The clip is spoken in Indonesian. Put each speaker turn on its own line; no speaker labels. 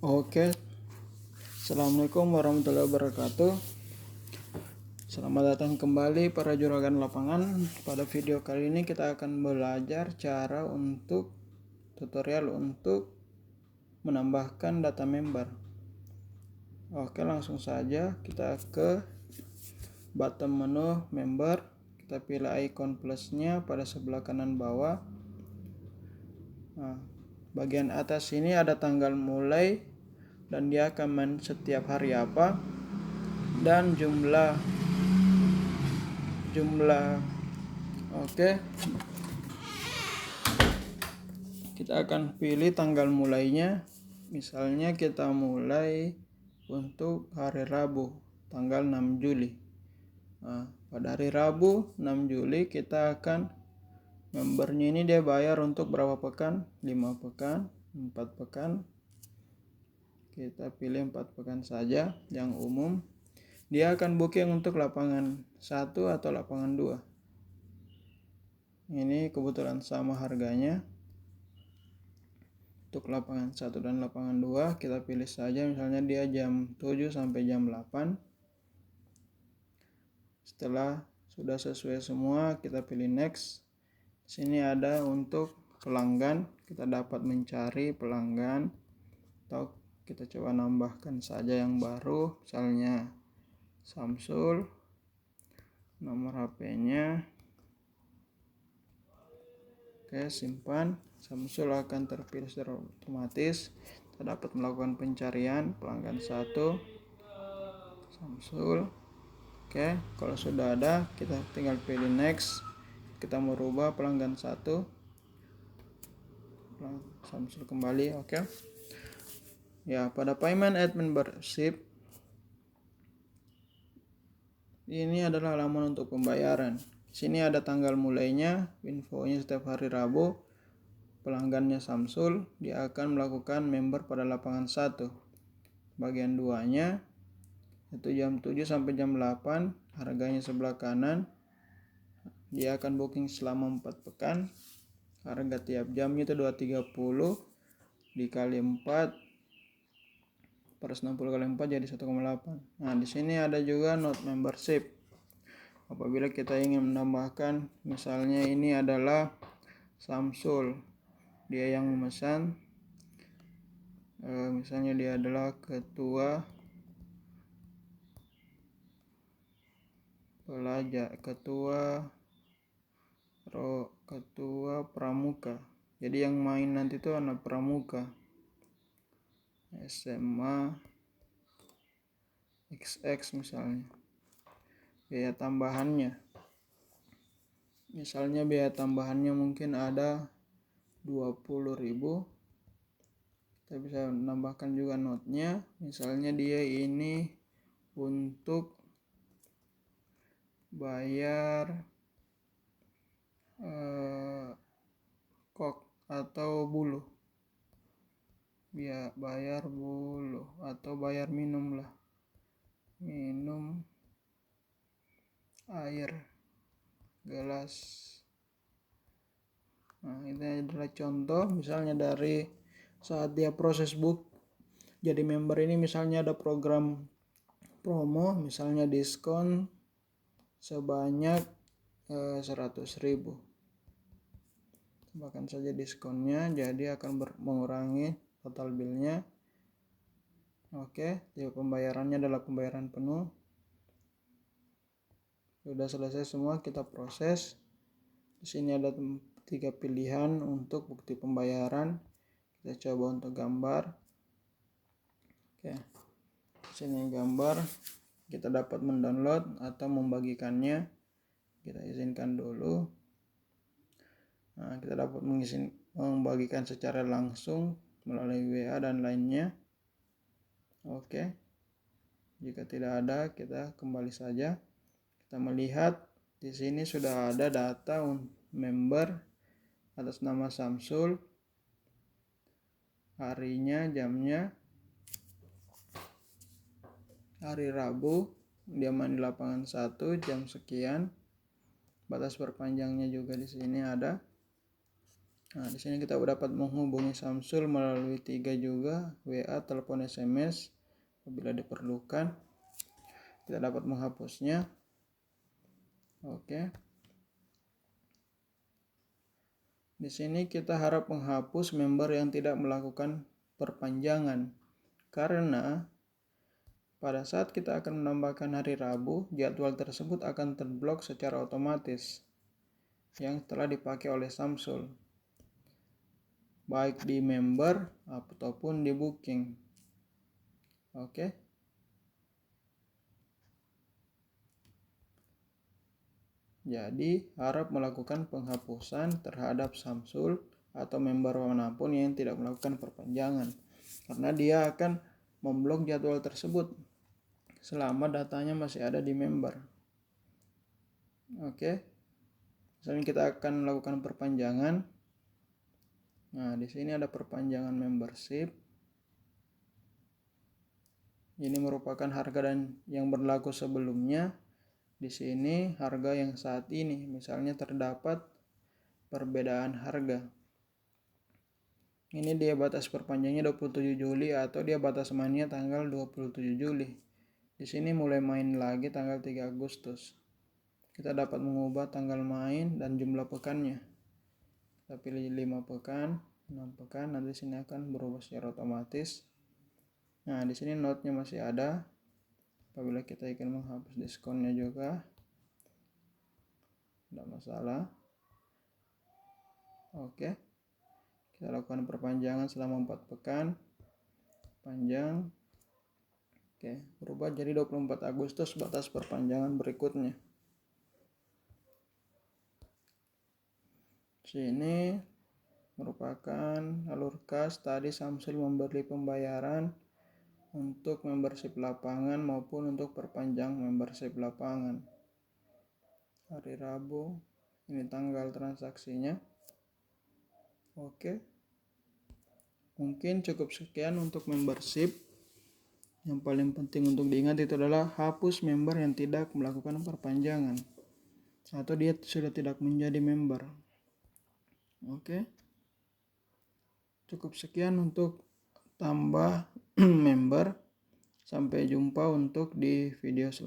Oke, Assalamualaikum warahmatullahi wabarakatuh. Selamat datang kembali para juragan lapangan. Pada video kali ini kita akan belajar cara untuk tutorial untuk menambahkan data member. Oke, langsung saja kita ke bottom menu member. Kita pilih icon plusnya pada sebelah kanan bawah. Nah, bagian atas ini ada tanggal mulai dan dia akan main setiap hari apa dan jumlah. Oke, kita akan pilih tanggal mulainya. Misalnya kita mulai untuk hari Rabu tanggal 6 Juli. Nah, pada hari Rabu 6 Juli kita akan membernya ini dia bayar untuk berapa pekan? 5 pekan, 4 pekan. Kita pilih 4 pekan saja yang umum. Dia akan booking untuk lapangan 1 atau lapangan 2. Ini kebetulan sama harganya. Untuk lapangan 1 dan lapangan 2 kita pilih saja, misalnya dia jam 7 sampai jam 8. Setelah sudah sesuai semua, kita pilih next. Sini ada untuk pelanggan, kita dapat mencari pelanggan atau kita coba nambahkan saja yang baru, misalnya Samsul, nomor HP-nya. Oke, simpan. Samsul akan terpilih secara otomatis. Kita dapat melakukan pencarian pelanggan 1 Samsul. Oke, kalau sudah ada kita tinggal pilih next. Kita merubah pelanggan 1 Samsul kembali. Oke. Ya, pada payment add membership ini adalah halaman untuk pembayaran. Sini ada tanggal mulainya, infonya setiap hari Rabu. Pelanggannya Samsul, dia akan melakukan member pada lapangan 1. Bagian 2-nya itu jam 7 sampai jam 8, harganya sebelah kanan. Dia akan booking selama 4 pekan. Harga tiap jamnya itu 230 dikali 4 per 60 kali 4 jadi 1,8. Nah, di sini ada juga not membership. Apabila kita ingin menambahkan, misalnya ini adalah Samsul, dia yang memesan, misalnya dia adalah ketua pelajar, ketua pramuka. Jadi yang main nanti itu anak pramuka SMA XX misalnya. Biaya tambahannya, misalnya biaya tambahannya mungkin ada 20.000. Kita bisa menambahkan juga notnya, misalnya dia ini untuk bayar kok atau bulu, bayar bulu atau bayar minum lah, minum air gelas. Nah, ini adalah contoh misalnya dari saat dia proses book jadi member ini, misalnya ada program promo, misalnya diskon sebanyak 100.000. Tambahkan saja diskonnya, jadi akan mengurangi total billnya. Oke, tipe pembayarannya adalah pembayaran penuh. Sudah selesai semua, kita proses. Di sini ada 3 pilihan untuk bukti pembayaran. Kita coba untuk gambar. Oke, di sini gambar. Kita dapat mendownload atau membagikannya. Kita izinkan dulu. Nah, kita dapat membagikan secara langsung melalui WA dan lainnya. Oke. Jika tidak ada, kita kembali saja. Kita melihat di sini sudah ada data member atas nama Samsul, harinya, jamnya, hari Rabu, dia main di lapangan 1 jam sekian. Batas perpanjangnya juga di sini ada. Nah, di sini kita dapat menghubungi Samsul melalui 3 juga, WA, telepon, SMS apabila diperlukan. Kita dapat menghapusnya. Oke. Di sini kita harap menghapus member yang tidak melakukan perpanjangan. Karena pada saat kita akan menambahkan hari Rabu, jadwal tersebut akan terblok secara otomatis yang telah dipakai oleh Samsul, baik di member ataupun di booking. Oke. Jadi harap melakukan penghapusan terhadap Samsul atau member manapun yang tidak melakukan perpanjangan, karena dia akan memblok jadwal tersebut selama datanya masih ada di member. Oke. Misalnya kita akan melakukan perpanjangan. Nah, di sini ada perpanjangan membership. Ini merupakan harga dan yang berlaku sebelumnya. Di sini harga yang saat ini, misalnya terdapat perbedaan harga. Ini dia batas perpanjangnya 27 Juli atau dia batas mainnya tanggal 27 Juli. Di sini mulai main lagi tanggal 3 Agustus. Kita dapat mengubah tanggal main dan jumlah pekannya. Kita pilih 5 pekan, 6 pekan, nanti sini akan berubah secara otomatis. Nah, di sini note-nya masih ada. Apabila kita ingin menghapus diskonnya juga, tidak masalah. Oke. Kita lakukan perpanjangan selama 4 pekan. Panjang. Oke, berubah jadi 24 Agustus batas perpanjangan berikutnya. Sini merupakan alur kas. Tadi Samsul memberi pembayaran untuk membership lapangan maupun untuk perpanjang membership lapangan. Hari Rabu, ini tanggal transaksinya. Oke. Mungkin cukup sekian untuk membership. Yang paling penting untuk diingat itu adalah hapus member yang tidak melakukan perpanjangan atau dia sudah tidak menjadi member. Oke. Cukup sekian untuk tambah member. Sampai jumpa untuk di video selanjutnya.